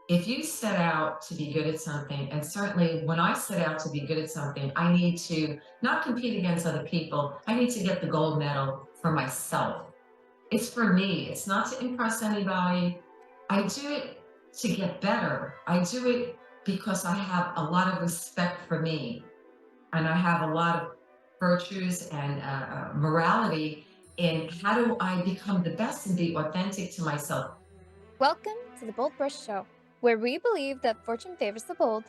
if you set out to be good at something, and certainly when I set out to be good at something, I need to not compete against other people. I need to get the gold medal for myself. It's for me. It's not to impress anybody. I do it to get better. I do it because I have a lot of respect for me, and I have a lot of virtues and morality in how do I become the best and be authentic to myself. Welcome to the BoldBrush Show, where we believe that fortune favors the bold.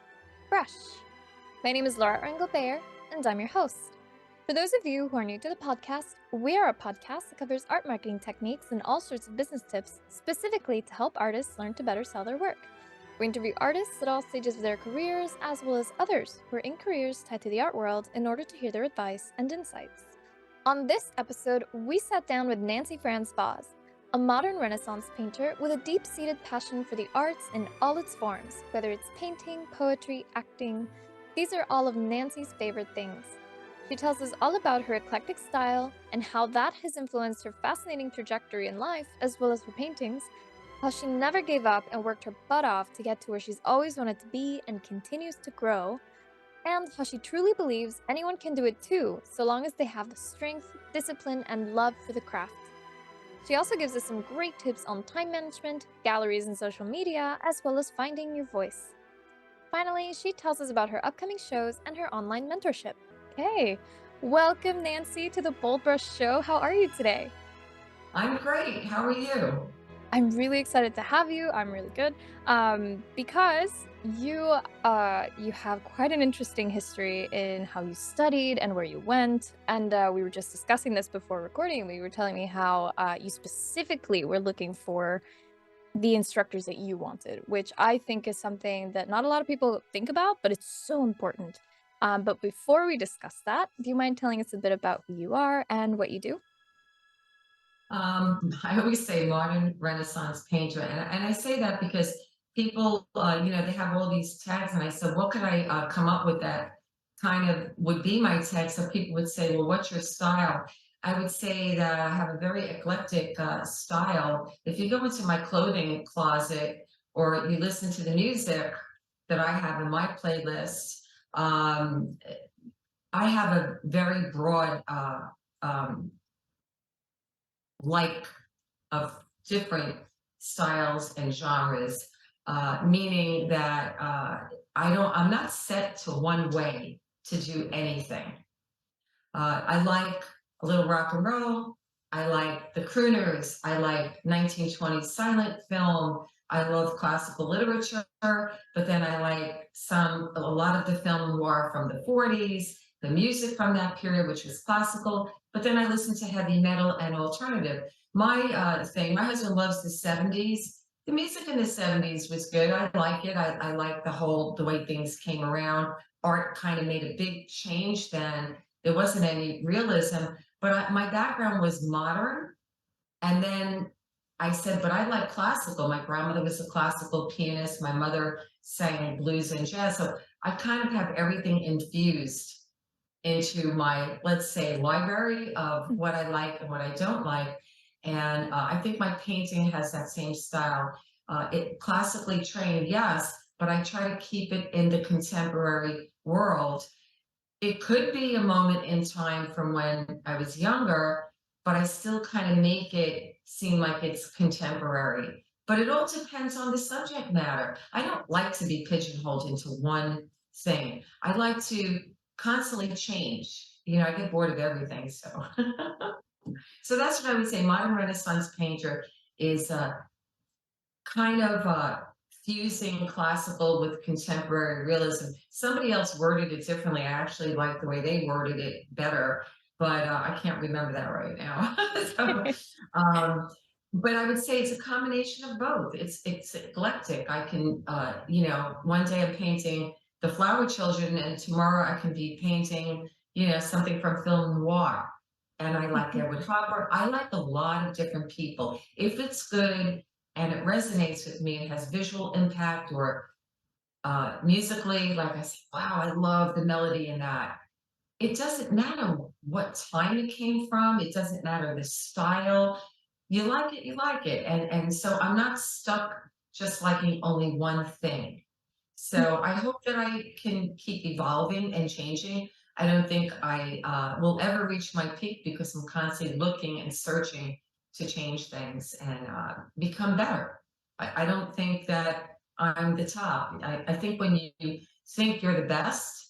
Brush. My name is Laura Engelbear, and I'm your host. For those of you who are new to the podcast, we are a podcast that covers art marketing techniques and all sorts of business tips, specifically to help artists learn to better sell their work. We interview artists at all stages of their careers, as well as others who are in careers tied to the art world in order to hear their advice and insights. On this episode, we sat down with Nanci Franz-Boz, a modern Renaissance painter with a deep-seated passion for the arts in all its forms, whether it's painting, poetry, acting. These are all of Nanci's favorite things. She tells us all about her eclectic style and how that has influenced her fascinating trajectory in life, as well as her paintings, how she never gave up and worked her butt off to get to where she's always wanted to be and continues to grow, and how she truly believes anyone can do it too, so long as they have the strength, discipline, and love for the craft. She also gives us some great tips on time management, galleries and social media, as well as finding your voice. Finally, she tells us about her upcoming shows and her online mentorship. Okay, welcome Nanci to the BoldBrush Show. How are you today? I'm great. How are you? I'm really excited to have you. I'm really good because you have quite an interesting history in how you studied and where you went. And we were just discussing this before recording. And we were telling me how you specifically were looking for the instructors that you wanted, which I think is something that not a lot of people think about, but it's so important. But before we discuss that, do you mind telling us a bit about who you are and what you do? I always say modern Renaissance painter, and I say that because people, they have all these tags, and I said, what could I come up with that kind of would be my tag? So people would say, well, what's your style? I would say that I have a very eclectic style. If you go into my clothing closet or you listen to the music that I have in my playlist, um, I have a very broad um, like of different styles and genres, meaning that I'm not set to one way to do anything. I like a little rock and roll. I like the crooners. I like 1920s silent film. I love classical literature, but then I like a lot of the film noir from the 40s, the music from that period, which was classical, but then I listen to heavy metal and alternative. My husband loves the 70s. The music in the 70s was good. I like it. I like the way things came around. Art kind of made a big change then. There wasn't any realism, but my background was modern. And then I said, but I like classical. My grandmother was a classical pianist. My mother sang blues and jazz. So I kind of have everything infused into my, let's say, library of what I like and what I don't like. And I think my painting has that same style. It classically trained, yes, but I try to keep it in the contemporary world. It could be a moment in time from when I was younger, but I still kind of make it seem like it's contemporary. But it all depends on the subject matter. I don't like to be pigeonholed into one thing. I like to constantly change. I get bored of everything. So, so that's what I would say. Modern Renaissance painter is kind of fusing classical with contemporary realism. Somebody else worded it differently. I actually like the way they worded it better, but I can't remember that right now. So, um, but I would say it's a combination of both. It's eclectic. I can, one day I'm painting the flower children, and tomorrow I can be painting, something from film noir. And I like Edward Hopper. I like a lot of different people. If it's good and it resonates with me, it has visual impact or musically, like I say, wow, I love the melody in that. It doesn't matter what time it came from. It doesn't matter the style. You like it, you like it. And so I'm not stuck just liking only one thing. So I hope that I can keep evolving and changing. I don't think I will ever reach my peak because I'm constantly looking and searching to change things and become better. I don't think that I'm the top. I think when you think you're the best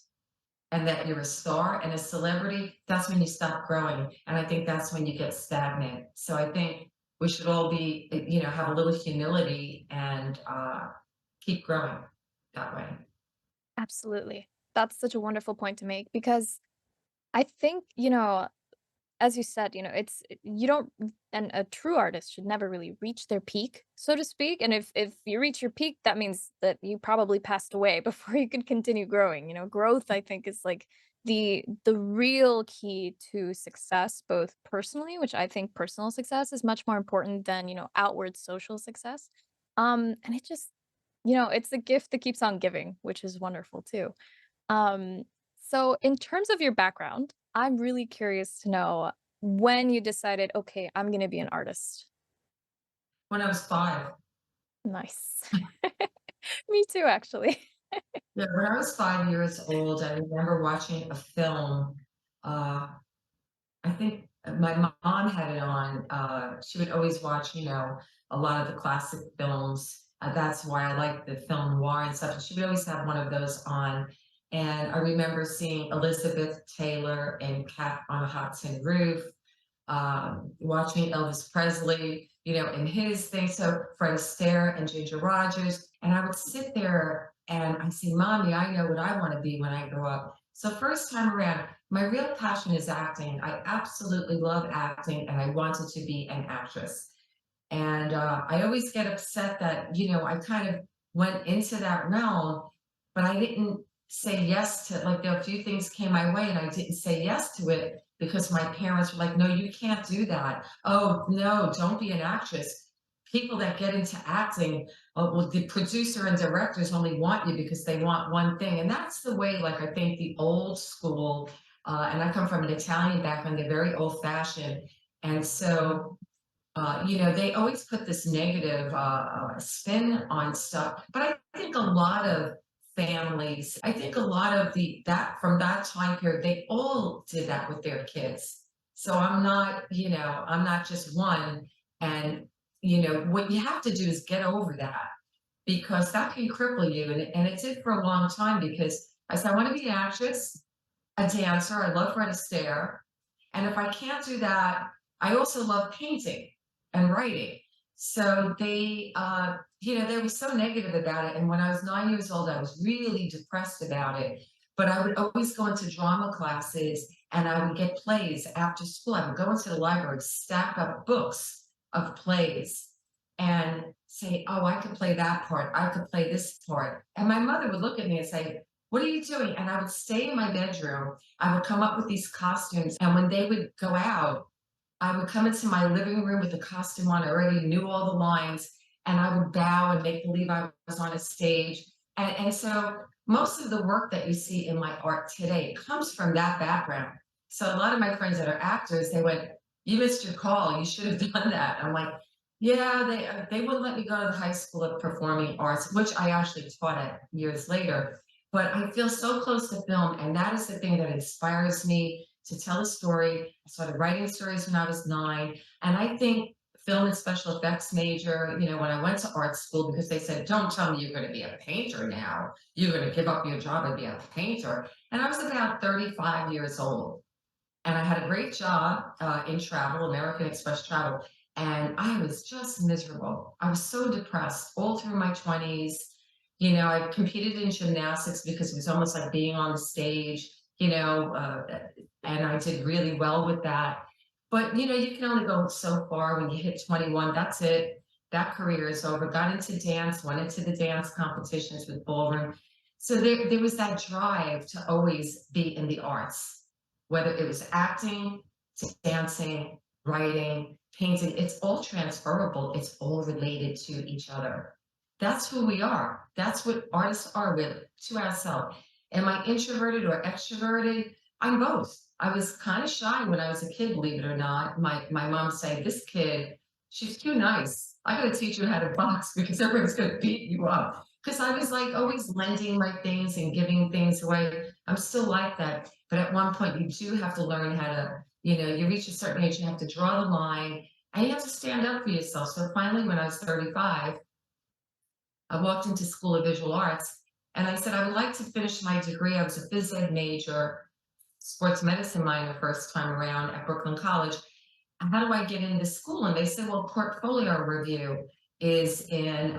and that you're a star and a celebrity, that's when you stop growing. And I think that's when you get stagnant. So I think we should all be, have a little humility and keep growing that way. Absolutely. That's such a wonderful point to make because I think, as you said, you don't and a true artist should never really reach their peak, so to speak. And if you reach your peak, that means that you probably passed away before you could continue growing. Growth I think is like the real key to success, both personally, which I think personal success is much more important than, outward social success. And it just, it's a gift that keeps on giving, which is wonderful too. Um, so in terms of your background, I'm really curious to know when you decided, okay, I'm going to be an artist. When I was 5. Nice. Me too, actually. Yeah, when I was 5 years old, I remember watching a film. Uh, I think my mom had it on. She would always watch, a lot of the classic films. That's why I like the film noir and stuff. She would always have one of those on. And I remember seeing Elizabeth Taylor in Cat on a Hot Tin Roof, watching Elvis Presley, in his thing. So Fred Astaire and Ginger Rogers. And I would sit there and I say, Mommy, I know what I want to be when I grow up. So first time around, my real passion is acting. I absolutely love acting and I wanted to be an actress. And I always get upset that, I kind of went into that realm, but I didn't say yes to, like, there are a few things came my way and I didn't say yes to it because my parents were like, no, you can't do that. Oh, no, don't be an actress. People that get into acting, oh, well, the producer and directors only want you because they want one thing. And that's the way, like, I think the old school, and I come from an Italian background, they're very old fashioned. And so they always put this negative spin on stuff. But I think a lot of families, I think a lot of that from that time period, they all did that with their kids. So I'm not just one. And, what you have to do is get over that because that can cripple you. And it did for a long time because I said, I want to be an actress, a dancer. I love Fred Astaire. And if I can't do that, I also love painting and writing. So they were so negative about it. And when I was 9 years old, I was really depressed about it. But I would always go into drama classes and I would get plays after school. I would go into the library, stack up books of plays and say, oh, I could play that part. I could play this part. And my mother would look at me and say, what are you doing? And I would stay in my bedroom. I would come up with these costumes. And when they would go out, I would come into my living room with the costume on. I already knew all the lines. And I would bow and make believe I was on a stage. And so most of the work that you see in my art today comes from that background. So a lot of my friends that are actors, they went, you missed your call. You should have done that. I'm like, yeah, they wouldn't let me go to the High School of Performing Arts, which I actually taught at years later. But I feel so close to film, and that is the thing that inspires me to tell a story. I started writing stories when I was 9, and I think film and special effects major, when I went to art school, because they said, don't tell me you're going to be a painter now. You're going to give up your job and be a painter. And I was about 35 years old. And I had a great job in travel, American Express travel, and I was just miserable. I was so depressed all through my 20s. I competed in gymnastics because it was almost like being on the stage, and I did really well with that. But, you can only go so far when you hit 21. That's it. That career is over. Got into dance, went into the dance competitions with ballroom. So there was that drive to always be in the arts, whether it was acting, dancing, writing, painting, it's all transferable. It's all related to each other. That's who we are. That's what artists are with to ourselves. Am I introverted or extroverted? I'm both. I was kind of shy when I was a kid, believe it or not. My mom said, this kid, she's too nice. I gotta teach you how to box because everyone's gonna beat you up. Because I was like always lending my things and giving things away. I'm still like that. But at one point, you do have to learn how to, you reach a certain age, you have to draw the line and you have to stand up for yourself. So finally, when I was 35, I walked into School of Visual Arts and I said, I would like to finish my degree. I was a phys ed major, sports medicine minor first time around at Brooklyn College. How do I get into school? And they said, well, portfolio review is in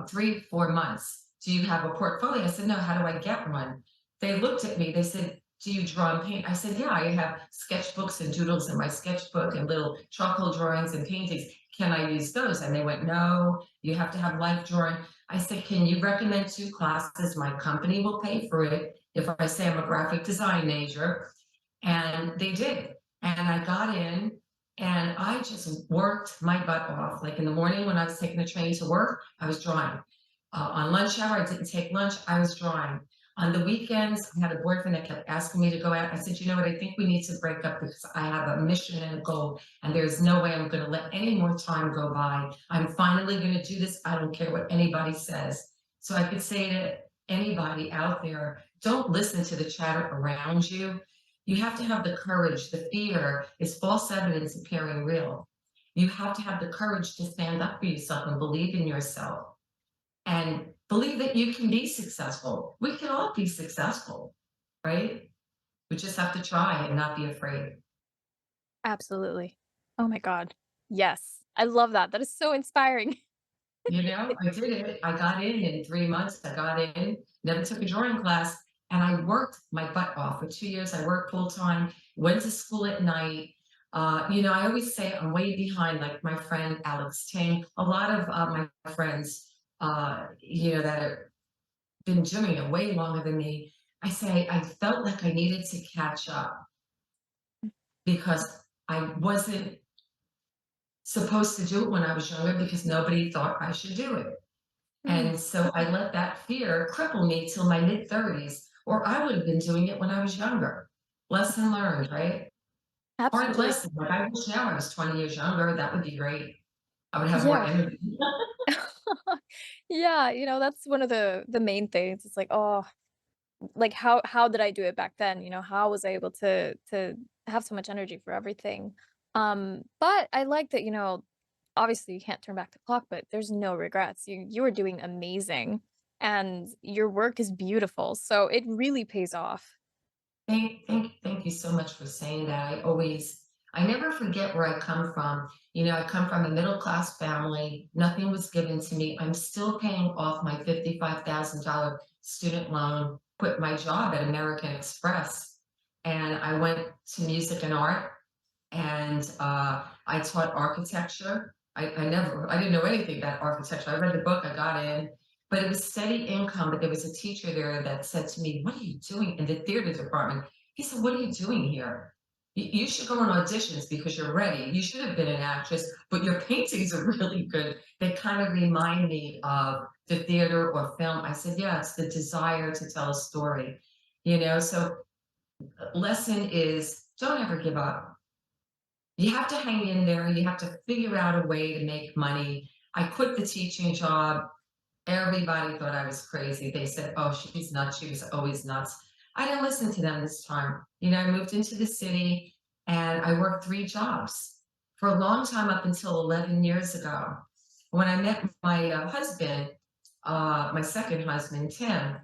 3, 4 months. Do you have a portfolio? I said, no, how do I get one? They looked at me, they said, do you draw and paint? I said, yeah, I have sketchbooks and doodles in my sketchbook and little charcoal drawings and paintings. Can I use those? And they went, no, you have to have life drawing. I said, can you recommend 2 classes? My company will pay for it if I say I'm a graphic design major. And they did. And I got in and I just worked my butt off. Like in the morning when I was taking the train to work, I was drawing. On lunch hour, I didn't take lunch, I was drawing. On the weekends, I had a boyfriend that kept asking me to go out. I said, you know what, I think we need to break up because I have a mission and a goal, and there's no way I'm going to let any more time go by. I'm finally going to do this. I don't care what anybody says. So I could say to anybody out there, don't listen to the chatter around you. You have to have the courage. The fear is false evidence appearing real. You have to have the courage to stand up for yourself and believe in yourself and believe that you can be successful. We can all be successful, right? We just have to try and not be afraid. Absolutely. Oh my God. Yes. I love that. That is so inspiring. I did it. I got in 3 months. I got in, never took a drawing class, and I worked my butt off. For 2 years, I worked full time, went to school at night. I always say I'm way behind, like my friend Alex Ting. A lot of my friends, that have been doing it way longer than me. I say I felt like I needed to catch up because I wasn't supposed to do it when I was younger because nobody thought I should do it. Mm, And so I let that fear cripple me till my mid 30s, or I would have been doing it when I was younger. Lesson learned, right? Hard absolutely. lesson. Like I wish now I was 20 years younger. That would be great. I would have more Yeah. energy. Yeah, that's one of the main things. It's like, oh, like how did I do it back then? How was I able to have so much energy for everything? But I like that, obviously you can't turn back the clock, but there's no regrets. You are doing amazing and your work is beautiful. So it really pays off. Thank you so much for saying that. I never forget where I come from. I come from a middle class family. Nothing was given to me. I'm still paying off my $55,000 student loan, quit my job at American Express, and I went to music and art, and I taught architecture. I didn't know anything about architecture. I read the book, I got in, but it was steady income. But there was a teacher there that said to me, "What are you doing in the theater department?" He said, "What are you doing here? You should go on auditions because you're ready. You should have been an actress, but your paintings are really good." They kind of remind me of the theater or film. I said, "Yeah, it's the desire to tell a story." So lesson is don't ever give up. You have to hang in there. You have to figure out a way to make money. I quit the teaching job. Everybody thought I was crazy. They said, oh, she's nuts. She was always nuts. I didn't listen to them this time. I moved into the city and I worked 3 jobs for a long time up until 11 years ago. When I met my husband, my second husband, Tim,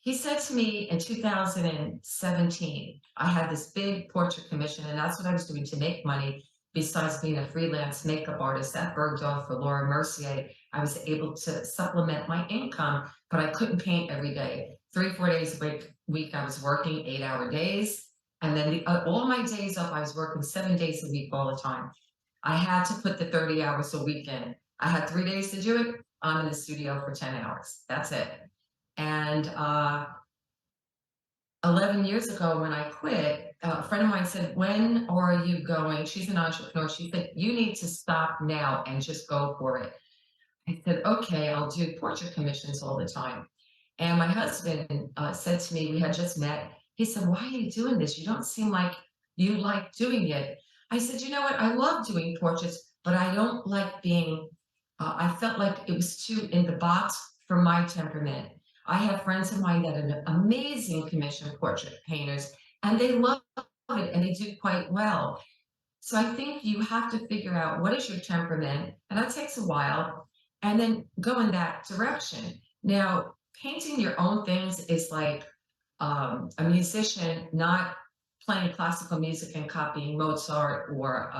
he said to me in 2017, I had this big portrait commission, and that's what I was doing to make money. Besides being a freelance makeup artist at Bergdorf for Laura Mercier, I was able to supplement my income, but I couldn't paint every day. 3, 4 days a week I was working 8-hour days. And then all my days off, I was working 7 days a week all the time. I had to put the 30 hours a week in. I had 3 days to do it. I'm in the studio for 10 hours. That's it. And 11 years ago when I quit, a friend of mine said, when are you going? She's an entrepreneur. She said, you need to stop now and just go for it. I said, okay, I'll do portrait commissions all the time. And my husband said to me, we had just met, he said, why are you doing this? You don't seem like you like doing it. I said, you know what? I love doing portraits, but I don't like being, I felt like it was too in the box for my temperament. I have friends of mine that are amazing commission portrait painters, and they love it and they do quite well. So I think you have to figure out what is your temperament, and that takes a while, and then go in that direction. Now, painting your own things is like a musician not playing classical music and copying Mozart, or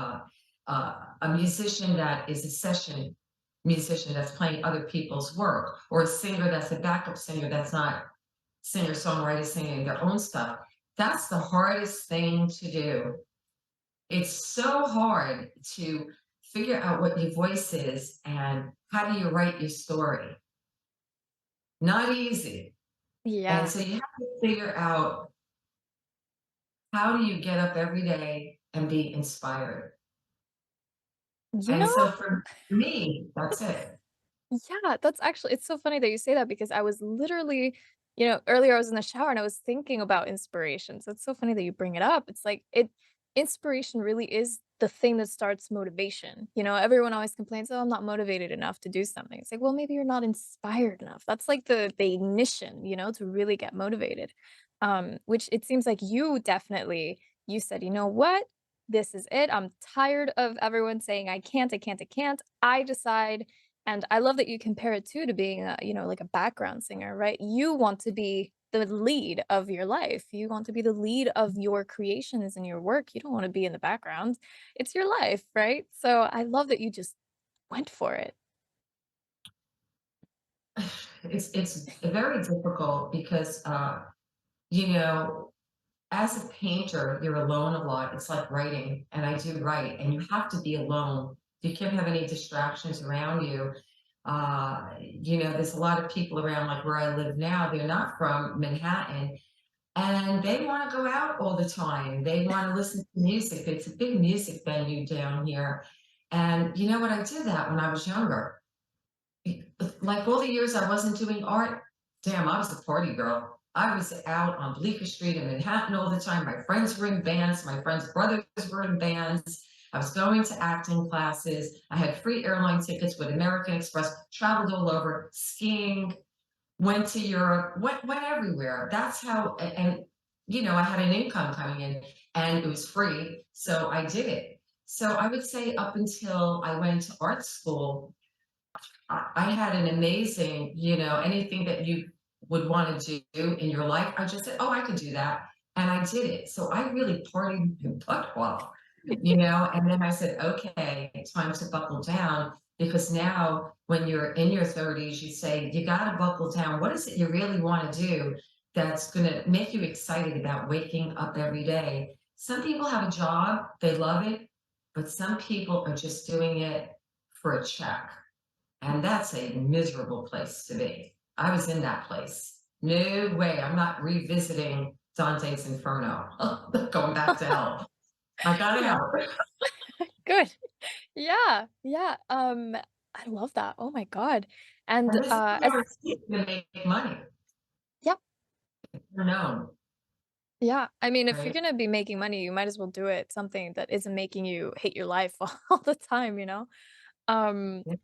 a musician that is a session musician that's playing other people's work, or a singer that's a backup singer that's not singer songwriter singing their own stuff. That's the hardest thing to do. It's so hard to figure out what your voice is and how do you write your story. Not easy. And Yeah. so you have to figure out, how do you get up every day and be inspired? You And know, so for me, that's it. yeah, that's actually it's so funny that you say that because I was literally, earlier I was in the shower and I was thinking about inspiration. So it's so funny that you bring it up. It's like inspiration really is the thing that starts motivation. Everyone always complains, "Oh, I'm not motivated enough to do something." It's like, well, maybe you're not inspired enough. That's like the ignition, to really get motivated. Which it seems like you said, "You know what? This is it. I'm tired of everyone saying I can't, I can't, I can't. I decide." And I love that you compare it too to being like a background singer, right? You want to be the lead of your life. You want to be the lead of your creations and your work. You don't want to be in the background. It's your life, right? So I love that you just went for it. It's very difficult because you know, as a painter, you're alone a lot. It's like writing, and I do write, and you have to be alone. You can't have any distractions around you. There's a lot of people around, like where I live now, they're not from Manhattan, and they want to go out all the time. They want to listen to music. It's a big music venue down here. And you know what? I did that when I was younger. Like all the years I wasn't doing art, damn, I was a party girl. I was out on Bleecker Street in Manhattan all the time. My friends were in bands. My friends' brothers were in bands. I was going to acting classes. I had free airline tickets with American Express, traveled all over, skiing, went to Europe, went everywhere. That's how, I had an income coming in and it was free. So I did it. So I would say up until I went to art school, I had an amazing, anything that you would want to do in your life, I just said, oh, I could do that. And I did it. So I really partied my butt off, and then I said, okay, it's time to buckle down, because now when you're in your 30s, you say, you got to buckle down. What is it you really want to do that's going to make you excited about waking up every day? Some people have a job, they love it, but some people are just doing it for a check. And that's a miserable place to be. I was in that place. No way. I'm not revisiting Dante's Inferno, going back to hell. I got Yeah, out. good. Yeah, yeah. I love that. Oh my God. And And this is as where it's easy to make money. yeah, You're known, yeah. I mean, if you're right? gonna be making money, you might as well do it something that isn't making you hate your life all the time. Um, Yeah.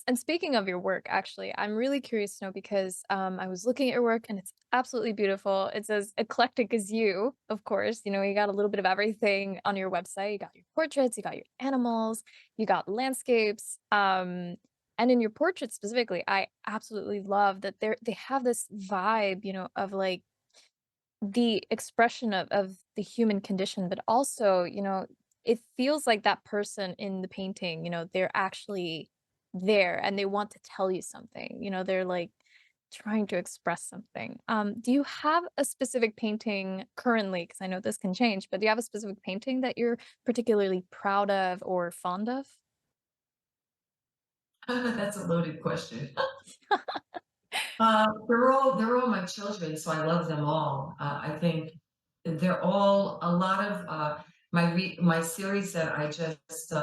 and speaking of your work, actually, I'm really curious to know because I was looking at your work and it's absolutely beautiful. It's as eclectic as you, of course. You got a little bit of everything on your website. You got your portraits, you got your animals, you got landscapes. And in your portraits specifically, I absolutely love that they have this vibe, of like the expression of the human condition, but also, it feels like that person in the painting, they're actually there and they want to tell you something. They're like trying to express something. Do you have a specific painting currently? Because I know this can change, but do you have a specific painting that you're particularly proud of or fond of? That's a loaded question. They're all my children, so I love them all. I think they're all a lot of my series that I just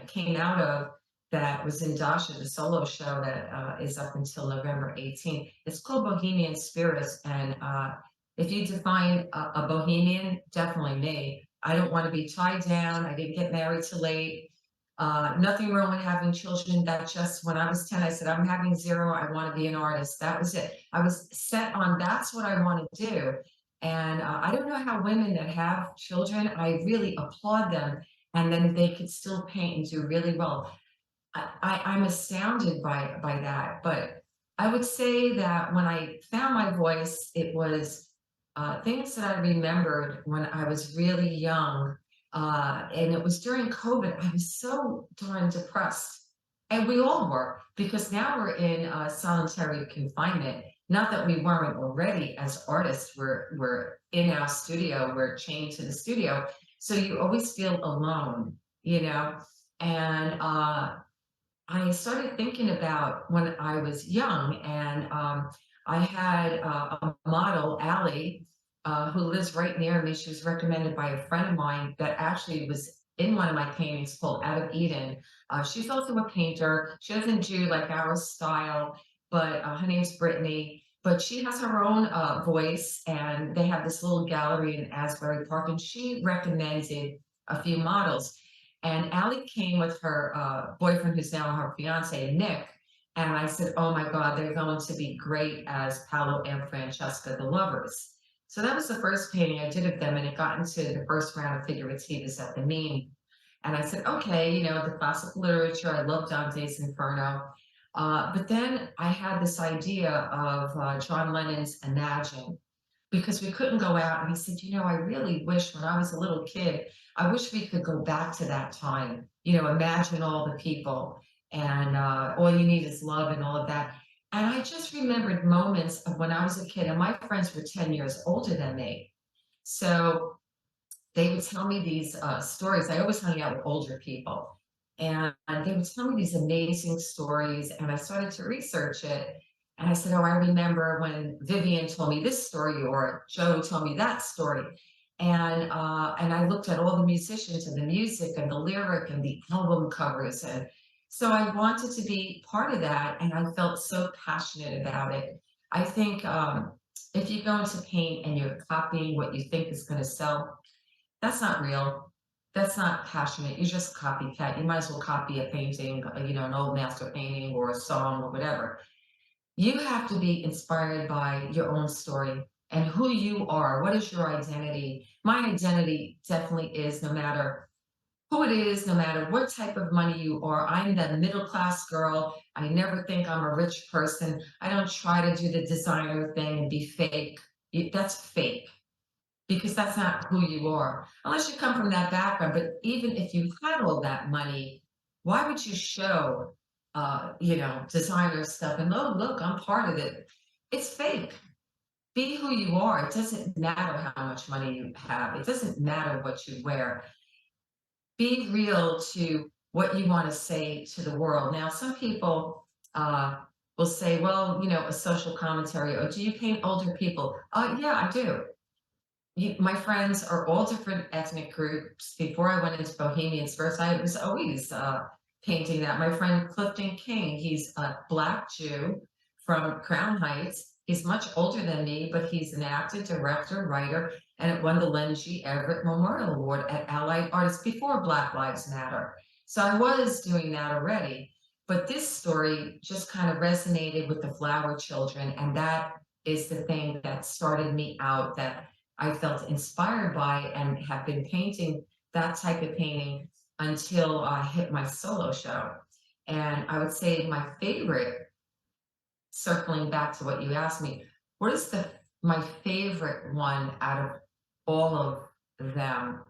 came out of, that was in Dasha, the solo show that is up until November 18th. It's called Bohemian Spirits, and if you define a bohemian, definitely me. I don't want to be tied down. I didn't get married too late. Nothing wrong with having children. That just when I was 10, I said, I'm having zero. I want to be an artist. That was it. I was set on that's what I want to do. And I don't know how women that have children, I really applaud them. And then they could still paint and do really well. I'm astounded by that. But I would say that when I found my voice, it was things that I remembered when I was really young. And it was during COVID. I was so darn depressed. And we all were, because now we're in solitary confinement. Not that we weren't already as artists, we're in our studio, we're chained to the studio. So you always feel alone, you know? And I started thinking about when I was young, and I had a model, Allie, who lives right near me. She was recommended by a friend of mine that actually was in one of my paintings called Out of Eden. She's also a painter. She doesn't do like our style, but her name's Brittany. But she has her own voice, and they have this little gallery in Asbury Park, and she recommended a few models. And Allie came with her boyfriend, who's now her fiance, Nick. And I said, oh my God, they're going to be great as Paolo and Francesca, the lovers. So that was the first painting I did of them. And it got into the first round of figurativas at the Meme. And I said, okay, the classical literature, I love Dante's Inferno. But then I had this idea of John Lennon's Imagine, because we couldn't go out. And he said, I really wish when I was a little kid, I wish we could go back to that time, imagine all the people and all you need is love and all of that. And I just remembered moments of when I was a kid, and my friends were 10 years older than me. So they would tell me these stories. I always hung out with older people, and they would tell me these amazing stories. And I started to research it. And I said, oh, I remember when Vivian told me this story, or Joe told me that story. And I looked at all the musicians and the music and the lyric and the album covers. And so I wanted to be part of that. And I felt so passionate about it. I think if you go into paint and you're copying what you think is going to sell, that's not real. That's not passionate. You're just copycat. You might as well copy a painting, an old master painting or a song or whatever. You have to be inspired by your own story and who you are. What is your identity? My identity definitely is, no matter who it is, no matter what type of money you are, I'm that middle class girl. I never think I'm a rich person. I don't try to do the designer thing and be fake. That's fake, because that's not who you are, unless you come from that background. But even if you had all that money, why would you show, designer stuff and, oh, look, I'm part of it? It's fake. Be who you are. It doesn't matter how much money you have. It doesn't matter what you wear. Be real to what you want to say to the world. Now, some people will say, well, a social commentary, or do you paint older people? Yeah, I do. My friends are all different ethnic groups. Before I went into Bohemian Spurs, I was always painting that. My friend Clifton King, he's a Black Jew from Crown Heights. He's much older than me, but he's an actor, director, writer, and it won the Len G. Everett Memorial Award at Allied Artists before Black Lives Matter. So I was doing that already. But this story just kind of resonated with the flower children, and that is the thing that started me out, that I felt inspired by, and have been painting that type of painting until I hit my solo show. And I would say my favorite, circling back to what you asked me, what is my favorite one out of all of them?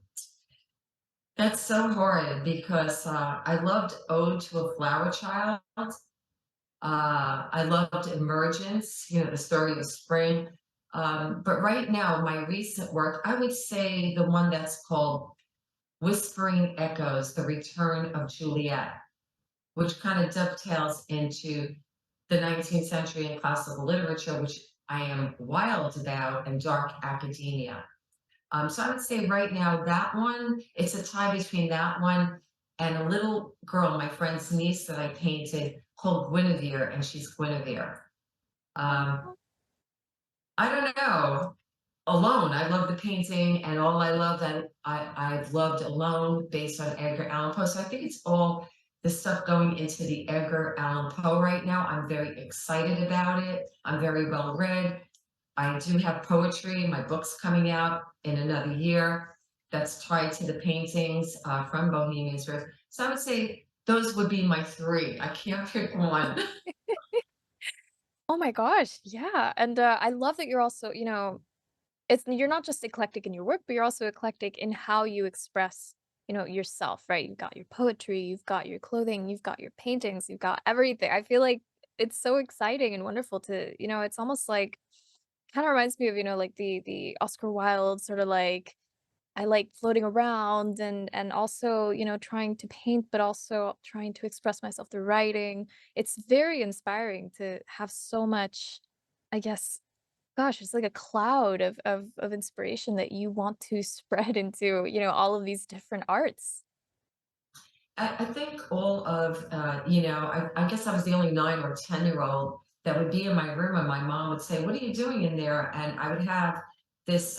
That's so hard, because I loved Ode to a Flower Child. I loved Emergence, the story of spring. But right now, my recent work, I would say the one that's called Whispering Echoes, The Return of Juliet, which kind of dovetails into the 19th century and classical literature, which I am wild about, and dark academia. So I would say right now that one, it's a tie between that one and a little girl, my friend's niece, that I painted, called Guinevere, and she's Guinevere. Um, I don't know. Alone, I love the painting, and all I love that I've loved Alone based on Edgar Allan Poe. So I think it's all the stuff going into the Edgar Allan Poe right now. I'm very excited about it. I'm very well read. I do have poetry. My book's coming out in another year that's tied to the paintings from Bohemian's Rhapsody. So I would say those would be my three. I can't pick one. Oh my gosh, yeah, and, I love that you're also, you're not just eclectic in your work, but you're also eclectic in how you express, yourself, right? You've got your poetry, you've got your clothing, you've got your paintings, you've got everything. I feel like it's so exciting and wonderful to, it's almost like kinda reminds me of, like the Oscar Wilde sort of like I like floating around and also, trying to paint, but also trying to express myself through writing. It's very inspiring to have so much, I guess, gosh, it's like a cloud of inspiration that you want to spread into, all of these different arts. I think all of, I guess I was the only 9 or 10-year-old that would be in my room, and my mom would say, "What are you doing in there?" And I would have this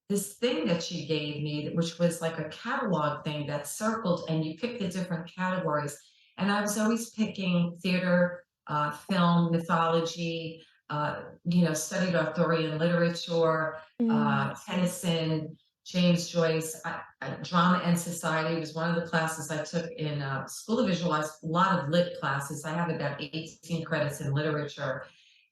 this thing that she gave me, which was like a catalog thing that circled, and you pick the different categories. And I was always picking theater, film, mythology, studied Arthurian literature, Mm, Tennyson, James Joyce. Drama and Society was one of the classes I took in School of Visual Arts, a lot of lit classes. I have about 18 credits in literature.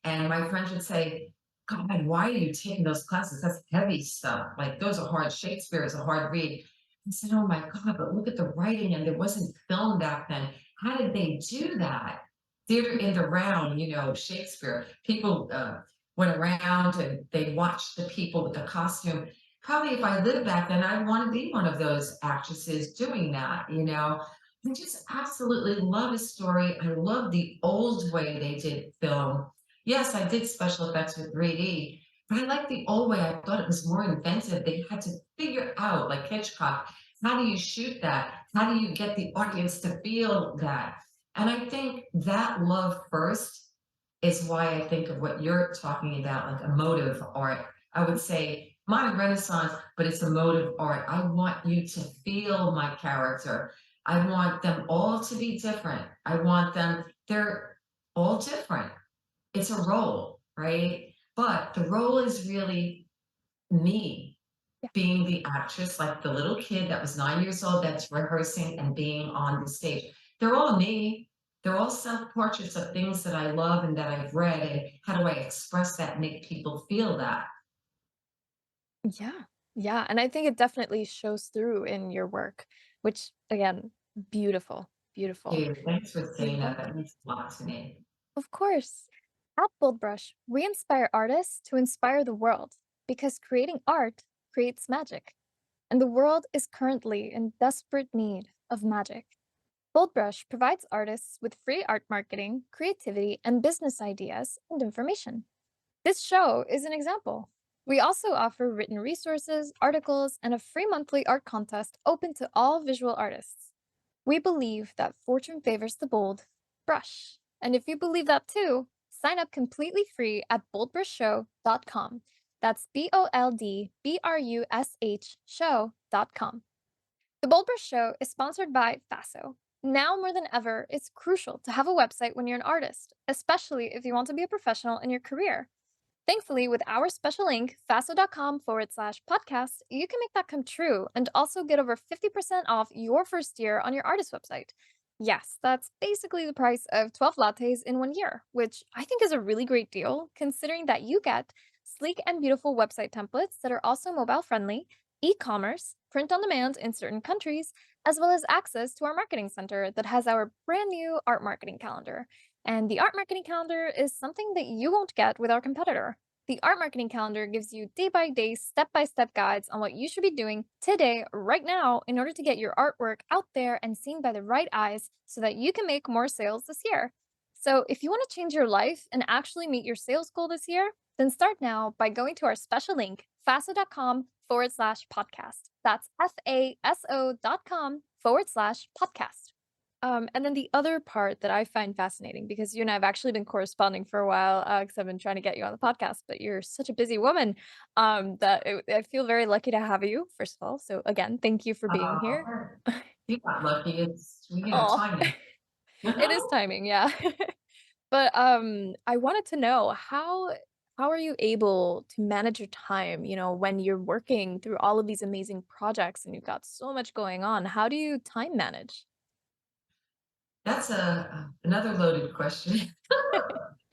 And my friends would say, God, why are you taking those classes? That's heavy stuff. Like those are hard. Shakespeare is a hard read. I said, oh my God, but look at the writing, and there wasn't film back then. How did they do that? Theater in the round, Shakespeare. People went around and they watched the people with the costume. Probably if I lived back then, I'd want to be one of those actresses doing that. I just absolutely love a story. I love the old way they did film. Yes, I did special effects with 3D, but I like the old way. I thought it was more inventive. They had to figure out, like Hitchcock, how do you shoot that? How do you get the audience to feel that? And I think that love first is why I think of what you're talking about, like emotive art. I would say my Renaissance, but it's emotive art. I want you to feel my character. I want them all to be different. They're all different. It's a role, right? But the role is really me yeah. being the actress, like the little kid that was 9 years old that's rehearsing and being on the stage. They're all me. They're all self portraits of things that I love and that I've read. And how do I express that, make people feel that? Yeah. Yeah, and I think it definitely shows through in your work, which again, beautiful, beautiful. Hey, thanks for You're saying that. welcome. That means a lot to me. Of course. At BoldBrush, we inspire artists to inspire the world because creating art creates magic, and the world is currently in desperate need of magic. BoldBrush provides artists with free art marketing, creativity, and business ideas and information. This show is an example. We also offer written resources, articles, and a free monthly art contest open to all visual artists. We believe that fortune favors the bold brush. And if you believe that too, sign up completely free at boldbrushshow.com. That's BoldBrush show.com. The Bold Brush Show is sponsored by Faso. Now more than ever, it's crucial to have a website when you're an artist, especially if you want to be a professional in your career. Thankfully, with our special link, faso.com/podcast, you can make that come true and also get over 50% off your first year on your artist website. Yes, that's basically the price of 12 lattes in 1 year, which I think is a really great deal considering that you get sleek and beautiful website templates that are also mobile friendly, e commerce, print on demand in certain countries, as well as access to our marketing center that has our brand new art marketing calendar. And the art marketing calendar is something that you won't get with our competitor. The art marketing calendar gives you day by day, step by step guides on what you should be doing today, right now, in order to get your artwork out there and seen by the right eyes so that you can make more sales this year. So, if you want to change your life and actually meet your sales goal this year, then start now by going to our special link, faso.com/podcast. That's FASO.com/podcast. And then the other part that I find fascinating, because you and I have actually been corresponding for a while, because I've been trying to get you on the podcast, but you're such a busy woman, I feel very lucky to have you, first of all. So again, thank you for being here. Uh, you got lucky. It's, Oh, timing. it is timing, yeah. But I wanted to know how are you able to manage your time, when you're working through all of these amazing projects and you've got so much going on? How do you time manage? That's another loaded question.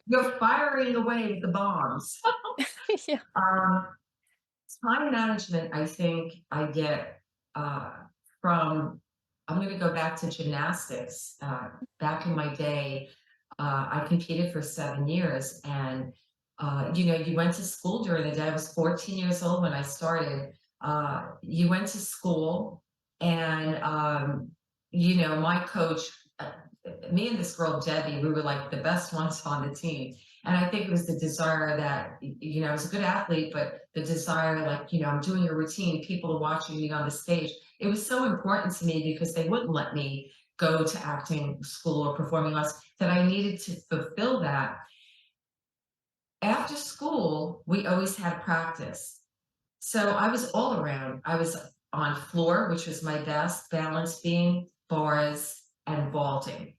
You're firing away the bombs. Yeah. Um, Time management, I think I get uh, from, I'm going to go back to gymnastics. Back in my day, I competed for 7 years, and you went to school during the day. I was 14 years old when I started. You went to school, and my coach, uh, me and this girl Debbie, we were like the best ones on the team. And I think it was the desire that, I was a good athlete, but the desire, like, I'm doing a routine, people are watching me on the stage. It was so important to me because they wouldn't let me go to acting school or performing arts, that I needed to fulfill that. After school, we always had practice. So I was all around. I was on floor, which was my best, balance beam, bars, and vaulting.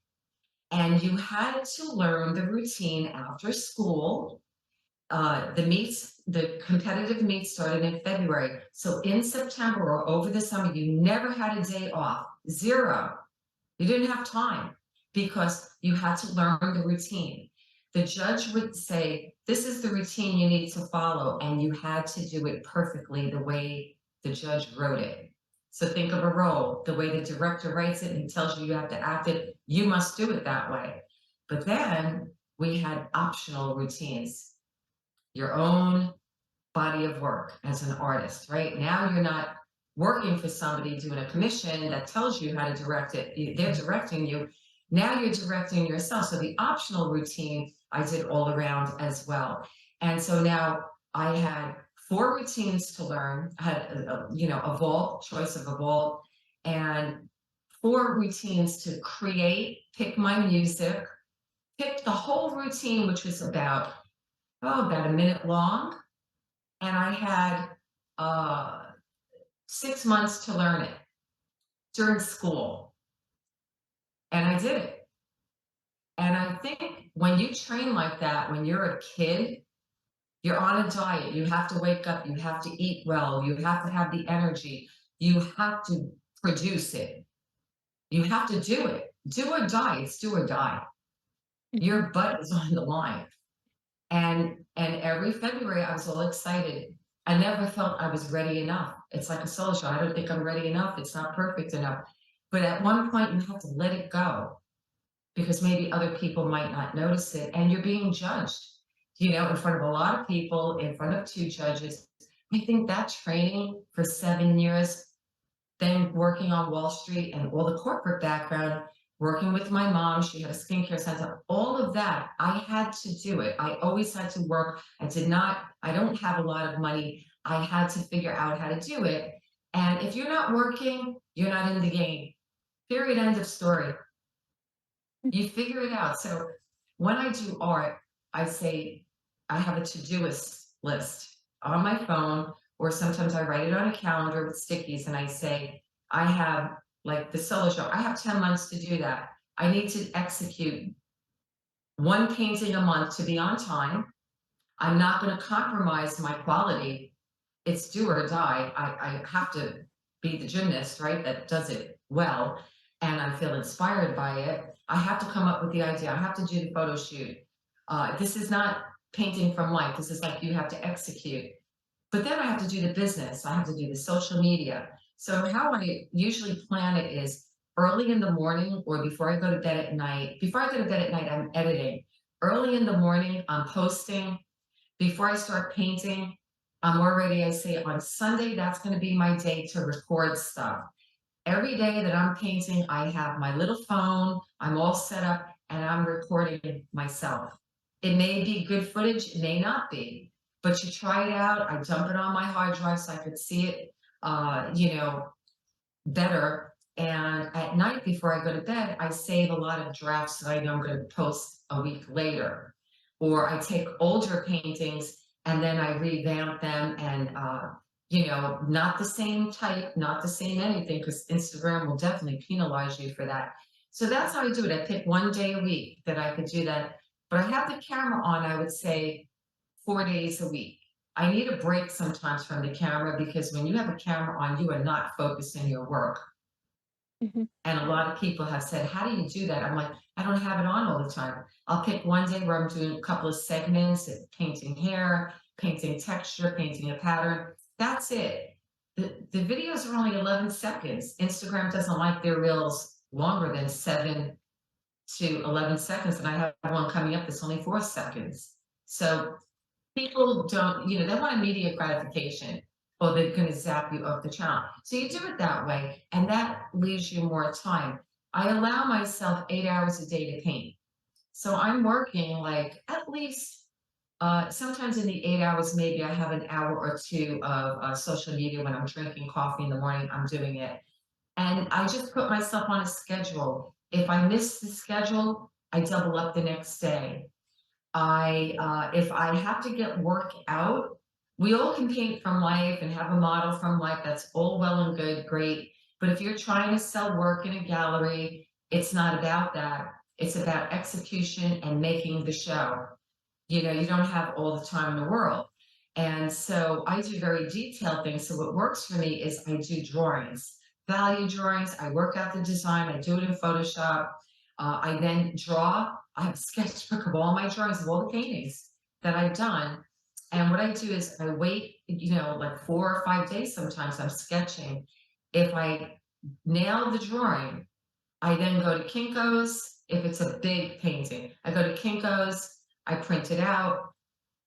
And you had to learn the routine after school. The competitive meets started in February. So in September or over the summer, you never had a day off, zero. You didn't have time because you had to learn the routine. The judge would say, this is the routine you need to follow, and you had to do it perfectly the way the judge wrote it. So think of a role, the way the director writes it and he tells you you have to act it, you must do it that way. But then we had optional routines, your own body of work as an artist, right? Now you're not working for somebody doing a commission that tells you how to direct it. They're directing you. Now you're directing yourself. So the optional routine I did all around as well. And so now I had 4 routines to learn. I had a vault, choice of a vault, and 4 routines to create, pick my music, pick the whole routine, which was about a minute long, and I had 6 months to learn it during school, and I did it. And I think when you train like that, when you're a kid, you're on a diet. You have to wake up. You have to eat well. You have to have the energy. You have to produce it. You have to do it. Do or die. It's do or die. Your butt is on the line. And every February I was all excited. I never felt I was ready enough. It's like a solo show. I don't think I'm ready enough. It's not perfect enough. But at one point you have to let it go because maybe other people might not notice it and you're being judged, in front of a lot of people, in front of 2 judges. I think that training for 7 years, then working on Wall Street and all the corporate background, working with my mom, she had a skincare center, all of that, I had to do it. I always had to work. I don't have a lot of money. I had to figure out how to do it. And if you're not working, you're not in the game. Period, end of story. You figure it out. So when I do art, I say I have a to-do list on my phone, or sometimes I write it on a calendar with stickies and I say, I have, like the solo show, I have 10 months to do that. I need to execute 1 painting a month to be on time. I'm not going to compromise my quality. It's do or die. I have to be the gymnast, right? That does it well. And I feel inspired by it. I have to come up with the idea. I have to do the photo shoot. This is not painting from life. This is like you have to execute. But then I have to do the business. I have to do the social media. So how I usually plan it is early in the morning or before I go to bed at night. Before I go to bed at night, I'm editing. Early in the morning, I'm posting. Before I start painting, I'm already, I say on Sunday, that's going to be my day to record stuff. Every day that I'm painting, I have my little phone, I'm all set up, and I'm recording myself. It may be good footage, it may not be, but you try it out. I dump it on my hard drive so I could see it, better. And at night before I go to bed, I save a lot of drafts that I know I'm going to post a week later. Or I take older paintings and then I revamp them and, not the same type, not the same anything, because Instagram will definitely penalize you for that. So that's how I do it. I pick one day a week that I could do that. But I have the camera on, I would say 4 days a week. I need a break sometimes from the camera because when you have a camera on, you are not focused in your work. Mhm. And a lot of people have said, "How do you do that?" I'm like, "I don't have it on all the time." I'll pick one day where I'm doing a couple of segments, painting hair, painting texture, painting a pattern. That's it. The videos are only 11 seconds. Instagram doesn't like their reels longer than 7 to 11 seconds, and I have one coming up that's only 4 seconds. So people don't, they want immediate gratification or they're going to zap you off the channel. So you do it that way, and that leaves you more time. I allow myself 8 hours a day to paint. So I'm working like at least sometimes in the 8 hours, maybe I have an hour or two of social media when I'm drinking coffee in the morning. I'm doing it. And I just put myself on a schedule. If I miss the schedule, I double up the next day. If I have to get work out, we all can paint from life and have a model from life. That's all well and good, great. But if you're trying to sell work in a gallery, it's not about that. It's about execution and making the show. You don't have all the time in the world. And so I do very detailed things. So what works for me is I do drawings, value drawings. I work out the design. I do it in Photoshop. I then draw. I have a sketchbook of all my drawings of all the paintings that I've done. And what I do is I wait, like 4 or 5 days sometimes I'm sketching. If I nail the drawing, I then go to Kinko's. If it's a big painting, I go to Kinko's, I print it out,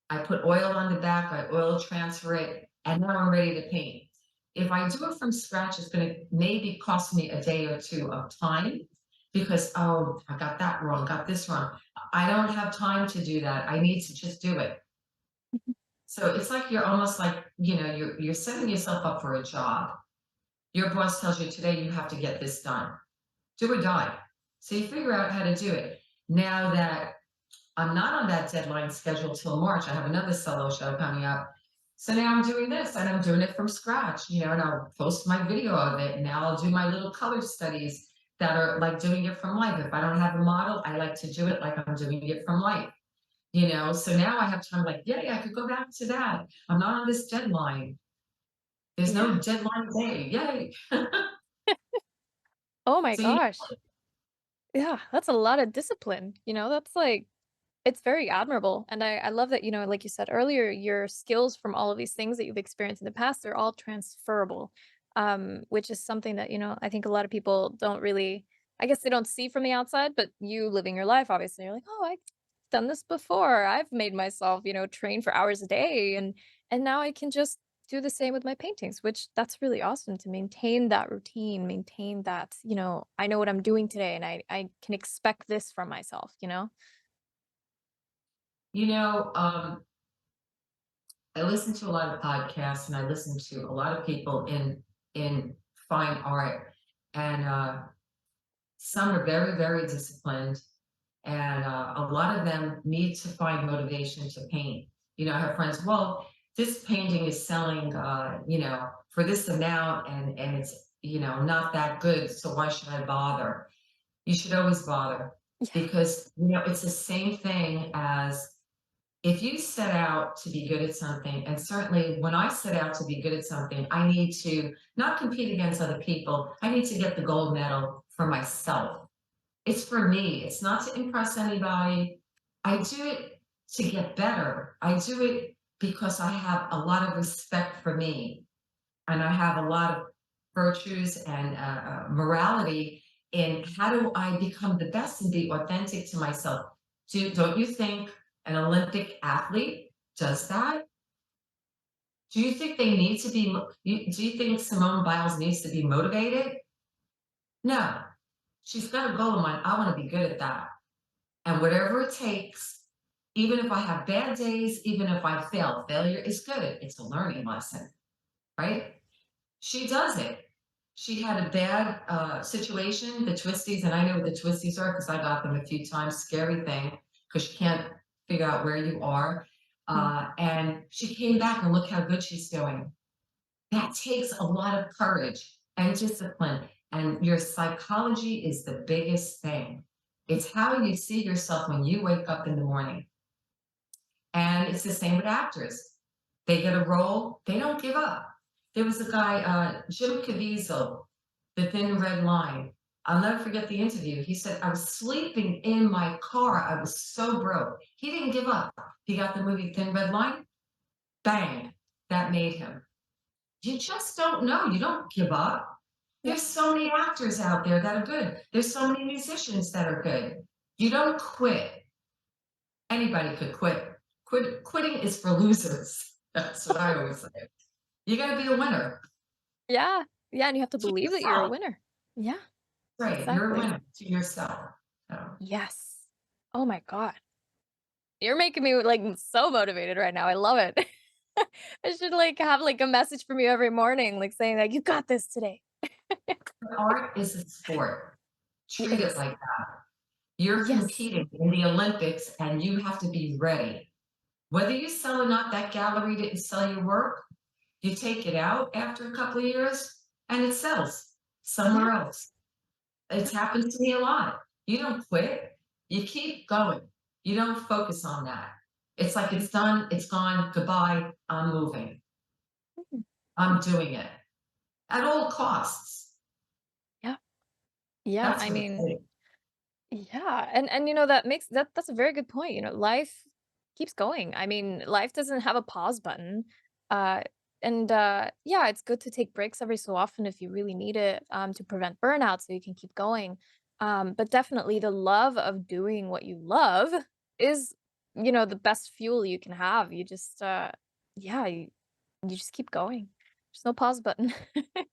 I put oil on the back, I oil transfer it, and now I'm ready to paint. If I do it from scratch, it's going to maybe cost me a day or two of time because, oh, I got that wrong, got this wrong. I don't have time to do that. I need to just do it. So it's like you're almost like, you're setting yourself up for a job. Your boss tells you today you have to get this done. Do or die. So you figure out how to do it. Now that I'm not on that deadline schedule till March, I have another solo show coming up. So now I'm doing this and I'm doing it from scratch, and I'll post my video of it. And now I'll do my little color studies that are like doing it from life. If I don't have a model, I like to do it like I'm doing it from life. So now I have time like, yeah, I could go back to that. I'm not on this deadline. There's Yeah. no deadline day. Yay. Oh my So gosh. Yeah, that's a lot of discipline. That's like it's very admirable. And I love that, like you said earlier, your skills from all of these things that you've experienced in the past, they're all transferable. Which is something that, I think a lot of people don't really, I guess they don't see from the outside, but you living your life, obviously, you're like, oh, I've done this before. I've made myself, train for hours a day and now I can just do the same with my paintings, which that's really awesome to maintain that routine, maintain that, I know what I'm doing today and I can expect this from myself. you know, um, I listen to a lot of podcasts and I listen to a lot of people in fine art, and some are very, very disciplined, and a lot of them need to find motivation to paint. I have friends, well, this painting is selling, for this amount, and it's not that good, so why should I bother? You should always bother Yeah. because it's the same thing as if you set out to be good at something, and certainly when I set out to be good at something, I need to not compete against other people. I need to get the gold medal for myself. It's for me. It's not to impress anybody. I do it to get better. I do it because I have a lot of respect for me and I have a lot of virtues and morality in how do I become the best and be authentic to myself. Don't you think an Olympic athlete does that? Do you think they need to be? Do you think Simone Biles needs to be motivated? No, she's got a goal in mind. I want to be good at that, and whatever it takes. Even if I have bad days, even if I fail, failure is good. It's a learning lesson, right? She does it. She had a bad situation, the twisties, and I know what the twisties are because I got them a few times. Scary thing because you can't figure out where you are. Mm. And she came back and look how good she's doing. That takes a lot of courage and discipline. And your psychology is the biggest thing. It's how you see yourself when you wake up in the morning. And it's the same with actors. They get a role, they don't give up. There was a guy, Jim Caviezel, The Thin Red Line. I'll never forget the interview. He said, I was sleeping in my car. I was so broke. He didn't give up. He got the movie Thin Red Line. Bang. That made him. You just don't know. You don't give up. Yeah. There's so many actors out there that are good. There's so many musicians that are good. You don't quit. Anybody could quit. Quitting is for losers. That's what I always say. You got to be a winner Yeah. Yeah. And you have to to believe that you're a yourself. winner. Yeah. Right. You're a Exactly. winner to yourself. So, Yes. Oh my God. You're making me like so motivated right now. I love it. I should like have like a message from you every morning, like saying like you got this today. art is a sport. It Treat it is. like that. You're Yes. competing in the Olympics and you have to be ready. Whether you sell or not, that gallery didn't sell your work. You take it out after a couple of years and it sells Yeah. somewhere else. It's happened to me a lot. You don't quit. You keep going. You don't focus on that. It's like it's done, it's gone, goodbye, I'm moving. Mhm. I'm doing it at all costs. Yeah. Yeah. That's I what it mean, takes. yeah. And you know, that makes that's a very good point. You know, life keeps going. I mean, life doesn't have a pause button. Uh and yeah, it's good to take breaks every so often if you really need it to prevent burnout so you can keep going. But definitely the love of doing what you love is, you know, the best fuel you can have. You just yeah, you just keep going. There's no pause button. I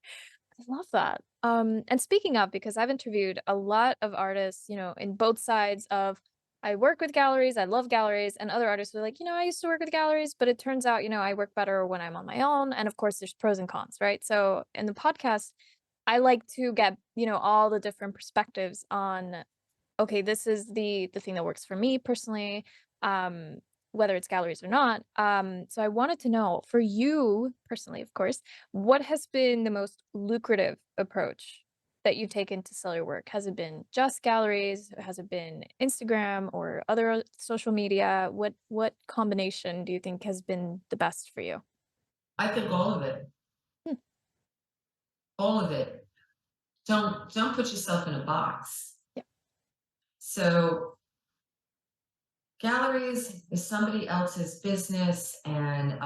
love that. And speaking of, because I've interviewed a lot of artists, you know, in both sides of I work with galleries, I love galleries, and other artists were like, you know, I used to work with galleries, but it turns out, you know, I work better when I'm on my own. And of course, there's pros and cons, right? So in the podcast, I like to get, you know, all the different perspectives on okay, this is the thing that works for me personally, um, whether it's galleries or not. So I wanted to know for you personally, of course, what has been the most lucrative approach that you've taken to sell your work? Has it been just galleries? Has it been Instagram or other social media? What combination do you think has been the best for you? I think all of it. Hmm. All of it. Don't put yourself in a box. Yeah. So galleries is somebody else's business and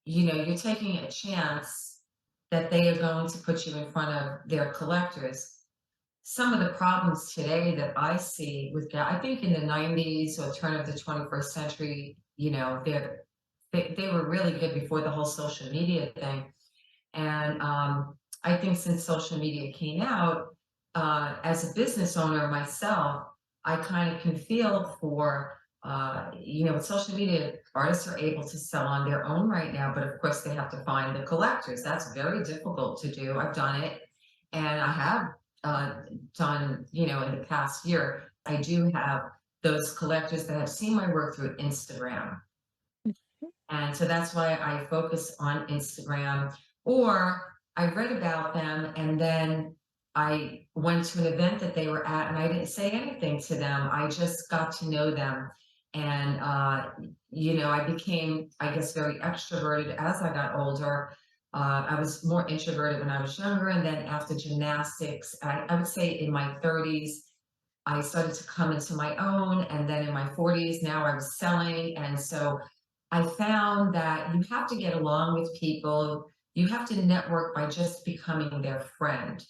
you're taking a chance that they are going to put you in front of their collectors. Some of the problems today that I see with I think in the 90s or turn of the 21st century, they were really good before the whole social media thing. And I think since social media came out, as a business owner myself, I kind of can feel for, with social media, artists are able to sell on their own right now, but of course they have to find the collectors. That's very difficult to do. I've done it, and I have uh, done, in the past year, I do have those collectors that have seen my work through Instagram. Mhm. And so that's why I focus on Instagram. Or I read about them and then I went to an event that they were at and I didn't say anything to them. I just got to know them. And, I became, I guess, very extroverted as I got older. I was more introverted when I was younger. And then after gymnastics, I would say in my 30s, I started to come into my own. And then in my 40s, now I was selling. And so I found that you have to get along with people. You have to network by just becoming their friend.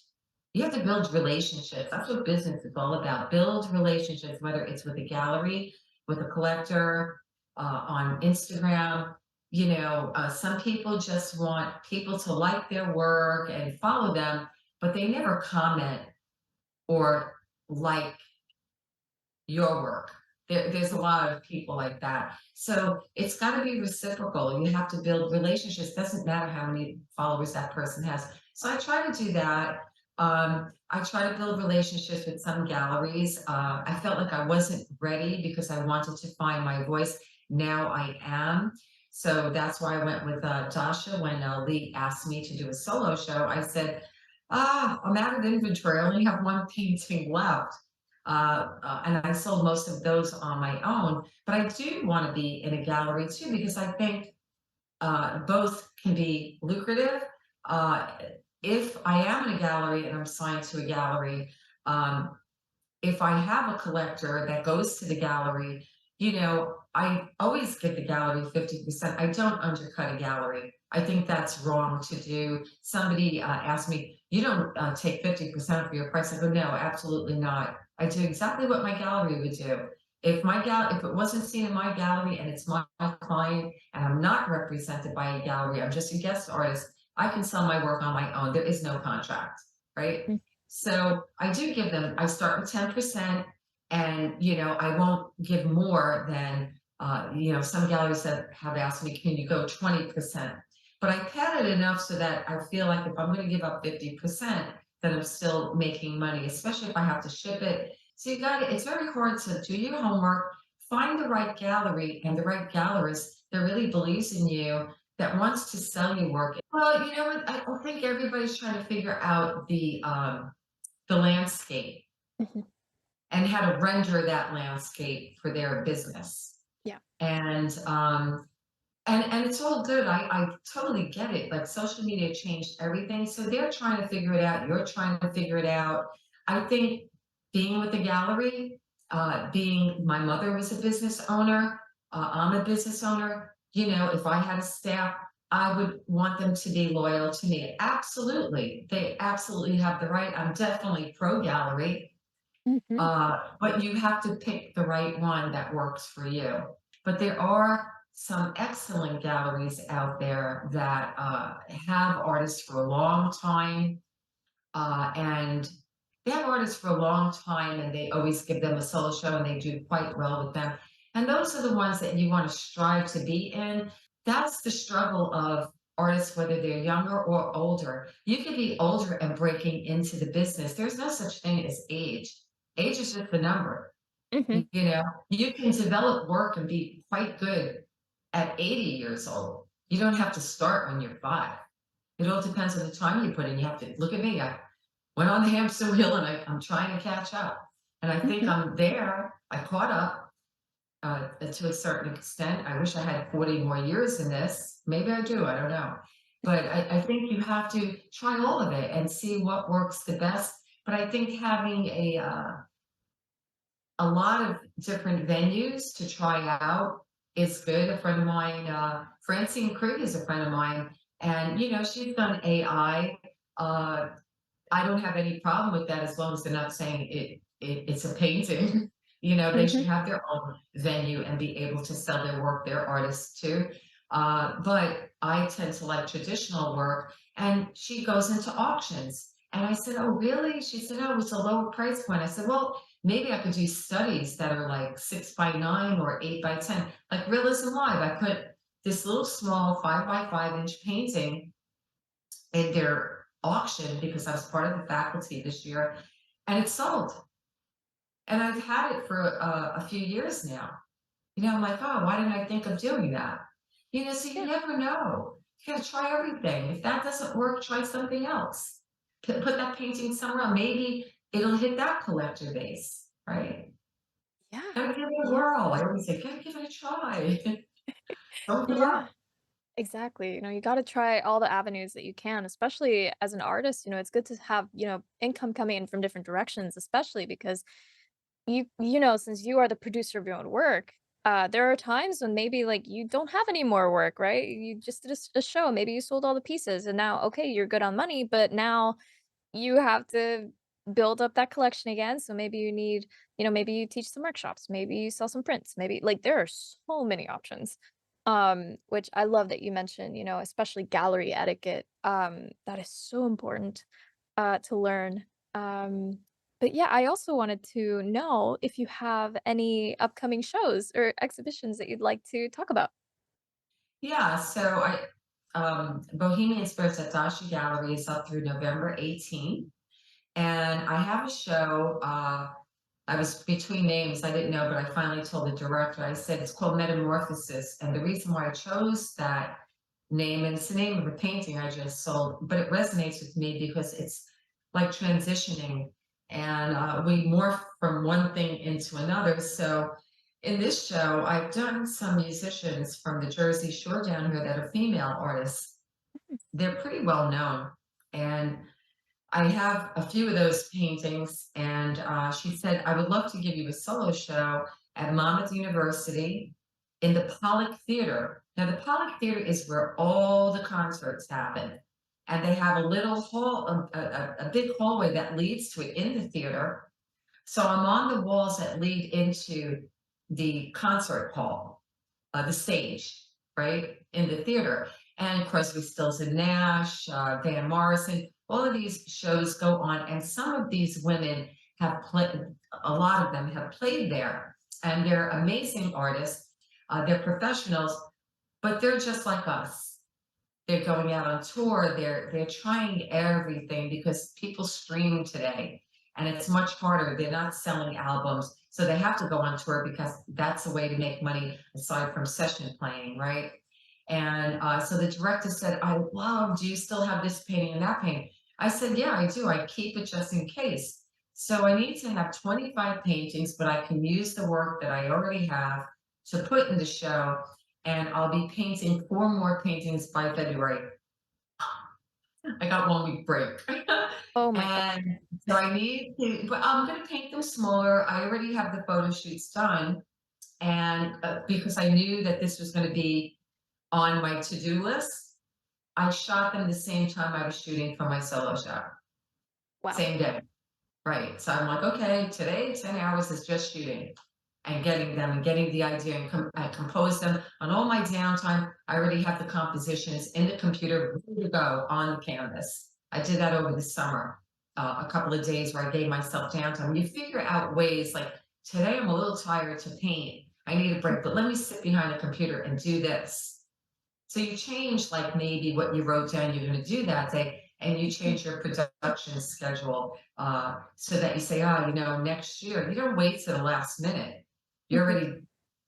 You have to build relationships. That's what business is all about. Build relationships, whether it's with a gallery, with a collector, on Instagram. Some people just want people to like their work and follow them, but they never comment or like your work. There's a lot of people like that. So it's got to be reciprocal. You have to build relationships. Doesn't matter how many followers that person has. So I try to do that. I try to build relationships with some galleries. I felt like I wasn't ready because I wanted to find my voice. Now I am. So that's why I went with Dasha when Lee asked me to do a solo show. I said, I'm out of inventory. I only have one painting left. And I sold most of those on my own. But I do want to be in a gallery too, because I think both can be lucrative. Uh, if I am in a gallery and I'm signed to a gallery, um, if I have a collector that goes to the gallery, I always give the gallery 50%. I don't undercut a gallery. I think that's wrong to do. Somebody asked me, you don't take 50% of your price. I go, no, absolutely not. I do exactly what my gallery would do. If it wasn't seen in my gallery and it's my client and I'm not represented by a gallery, I'm just a guest artist, I can sell my work on my own. There is no contract, right? Mm. So I do give them, I start with 10%, and I won't give more than some galleries that have asked me, can you go 20%? But I pad it enough so that I feel like if I'm going to give up 50%, then I'm still making money, especially if I have to ship it. So it's very hard to do your homework, find the right gallery and the right gallerist that really believes in you, that wants to sell you work. Well, you know what? I think everybody's trying to figure out the landscape Mhm. and how to render that landscape for their business. Yeah. And it's all good. I totally get it. Like social media changed everything. So they're trying to figure it out. You're trying to figure it out. I think being with the gallery, being my mother was a business owner, I'm a business owner. If I had a staff, I would want them to be loyal to me. Absolutely. They absolutely have the right. I'm definitely pro gallery. Mhm. But you have to pick the right one that works for you. But there are some excellent galleries out there that have artists for a long time, and they have artists for a long time, and they always give them a solo show, and they do quite well with them. And those are the ones that you want to strive to be in. That's the struggle of artists, whether they're younger or older. You could be older and breaking into the business. There's no such thing as age. Age is just a number. Mhm. You can develop work and be quite good at 80 years old. You don't have to start when you're 5. It all depends on the time you put in. You have to look at me. I went on the hamster wheel and I'm trying to catch up. And I think Mhm. I'm there. I caught up to a certain extent. I wish I had 40 more years in this. Maybe I do. I don't know. But I think you have to try all of it and see what works the best. But I think having a lot of different venues to try out is good. A friend of mine, Francine Krug is a friend of mine, and she's done AI. I don't have any problem with that as long as they're not saying it's a painting. They should Mhm. have their own venue and be able to sell their work, their artists too. But I tend to like traditional work, and she goes into auctions. And I said, "Oh, really?" She said, "Oh, it's a lower price point." I said, "Well, maybe I could do studies that are like 6 by 9 or 8 by 10, like Realism Live." I put this little small 5 by 5 inch painting in their auction because I was part of the faculty this year, and it sold. And I've had it for a few years now. I'm like, oh, why didn't I think of doing that? So you Yeah. never know. You gotta try everything. If that doesn't work, try something else. Put that painting somewhere else. Maybe it'll hit that collector base, right? Yeah. Gotta give it a Yeah. whirl. I always say, gotta give it a try. Don't give Yeah. up. Exactly. You got to try all the avenues that you can, especially as an artist. It's good to have, income coming in from different directions, especially because since you are the producer of your own work, there are times when maybe like you don't have any more work, right? You just did a show, maybe you sold all the pieces and now, okay, you're good on money, but now you have to build up that collection again. So maybe you need, maybe you teach some workshops, maybe you sell some prints, maybe like there are so many options. Which I love that you mentioned, especially gallery etiquette. That is so important to learn. Um But yeah, I also wanted to know if you have any upcoming shows or exhibitions that you'd like to talk about. Yeah, so Bohemian Spirits at Dashi Gallery is up through November 18th. And I have a show. I was between names, I didn't know, but I finally told the director, I said it's called Metamorphosis. And the reason why I chose that name, and it's the name of a painting I just sold, but it resonates with me because it's like transitioning and we morph from one thing into another. So in this show, I've done some musicians from the Jersey Shore down here that are female artists. They're pretty well known. And I have a few of those paintings, and she said, I would love to give you a solo show at Monmouth University in the Pollock Theater. Now, the Pollock Theater is where all the concerts happen. And they have a little hall, a big hallway that leads to it in the theater. So I'm on the walls that lead into the concert hall, the stage, right, in the theater. And Crosby, Stills and Nash, Van Morrison, all of these shows go on, and some of these women have played. A lot of them have played there, and they're amazing artists. They're professionals, but they're just like us. They're going out on tour. They're trying everything because people stream today, and it's much harder. They're not selling albums, so they have to go on tour because that's a way to make money aside from session playing, right? And so the director said, "I love. Do you still have this painting and that painting?" I said, "Yeah, I do. I keep it just in case." So I need to have 25 paintings, but I can use the work that I already have to put in the show, and I'll be painting 4 more paintings by February. I got 1 week break. Oh my god. And so I need to, but I'm gonna paint them smaller. I already have the photo shoots done. And because I knew that this was gonna be on my to-do list, I shot them the same time I was shooting for my solo show, Wow. same day. Right. So I'm like, okay, today 10 hours is just shooting and getting them and getting the idea and I compose them on all my downtime. I already have the compositions in the computer ready to go on the canvas. I did that over the summer, a couple of days where I gave myself downtime. You figure out ways like today I'm a little tired to paint. I need a break, but let me sit behind the computer and do this. So you change like maybe what you wrote down you're going to do that day, and you Mhm, change your production schedule so that you say, oh, next year, you don't wait to the last minute. You're mhm. already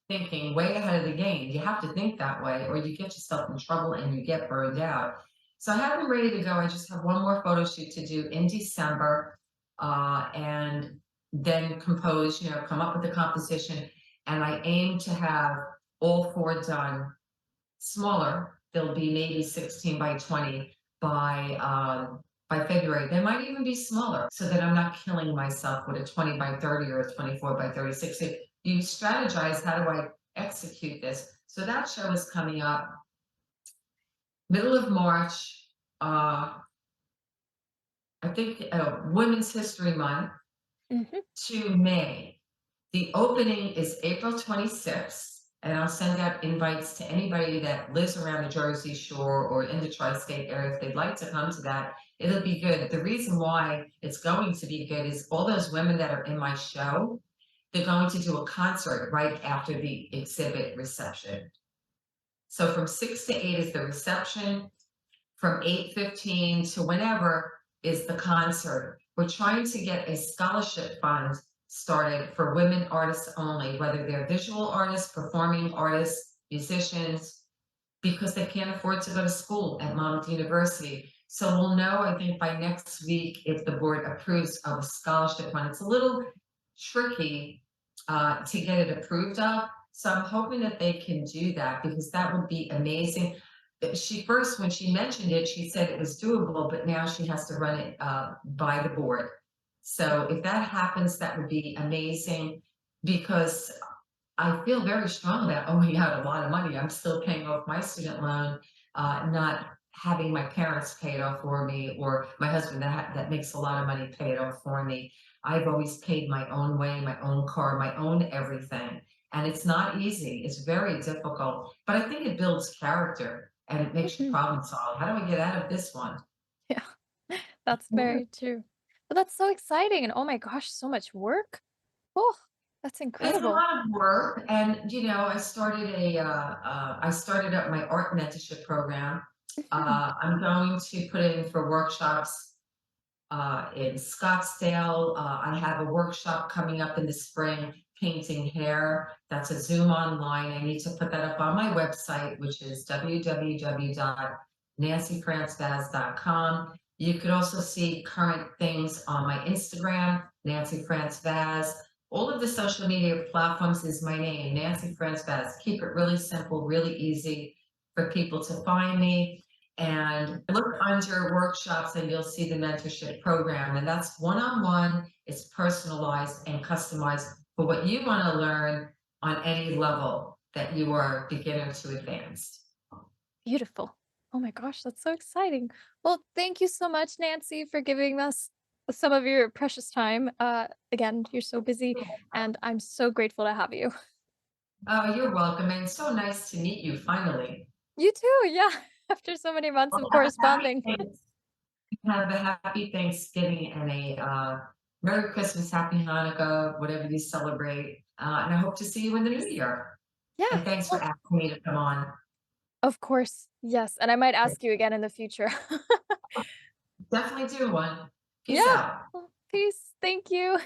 thinking way ahead of the game. You have to think that way, or you get yourself in trouble and you get burned out. So I have them ready to go. I just have one more photo shoot to do in December, and then compose, come up with the composition. And I aim to have all 4 done smaller. They'll be maybe 16 by 20 by February. They might even be smaller so that I'm not killing myself with a 20 by 30 or a 24 by 36. So you strategize, how do I execute this? So that show is coming up middle of March. I think Women's History Month Mhm. to May. The opening is April 26th, and I'll send out invites to anybody that lives around the Jersey Shore or in the tri-state area if they'd like to come to that. It'll be good. The reason why it's going to be good is all those women that are in my show, they're going to do a concert right after the exhibit reception. So from 6 to 8 is the reception, from 8:15 to whenever is the concert. We're trying to get a scholarship fund started for women artists only, whether they're visual artists, performing artists, musicians, because they can't afford to go to school at Monmouth University. So we'll know, I think, by next week if the board approves of a scholarship fund. It's a little tricky to get it approved of. So I'm hoping that they can do that because that would be amazing. She first, when she mentioned it, she said it was doable, but now she has to run it by the board. So if that happens, that would be amazing because I feel very strong about owing out a lot of money. I'm still paying off my student loan, not having my parents pay it off for me or my husband that makes a lot of money pay it off for me. I've always paid my own way, my own car, my own everything. And it's not easy. It's very difficult, but I think it builds character and it makes you Mhm. problem solve. How do I get out of this one? Yeah, that's very true. Well, that's so exciting, and oh my gosh, so much work. Oh, that's It's a incredible. lot of work, and I started up my art mentorship program. Mhm. I'm going to put in for workshops in Scottsdale. I have a workshop coming up in the spring, painting hair. That's a Zoom online. I need to put that up on my website, which is www.nancifrancevaz.com. You could also see current things on my Instagram, Nancy France Vaz. All of the social media platforms is my name, Nancy France Vaz. Keep it really simple, really easy for people to find me. And look under workshops and you'll see the mentorship program. And that's one-on-one, it's personalized and customized for what you want to learn on any level that you are beginner to advanced. Beautiful. Oh my gosh, that's so exciting. Well, thank you so much, Nancy, for giving us some of your precious time. Again, you're so busy, and I'm so grateful to have you. Oh, you're welcome. And so nice to meet you finally. You too, yeah. After so many months Well, of have a happy corresponding. have a happy Thanksgiving and a Merry Christmas, Happy Hanukkah, whatever you celebrate. And I hope to see you in the new year. Yeah. And thanks for Well, asking me to come on. of course. Yes. And I might ask you again in the future. Definitely do one. Peace Yeah. out. Well, peace. Thank you.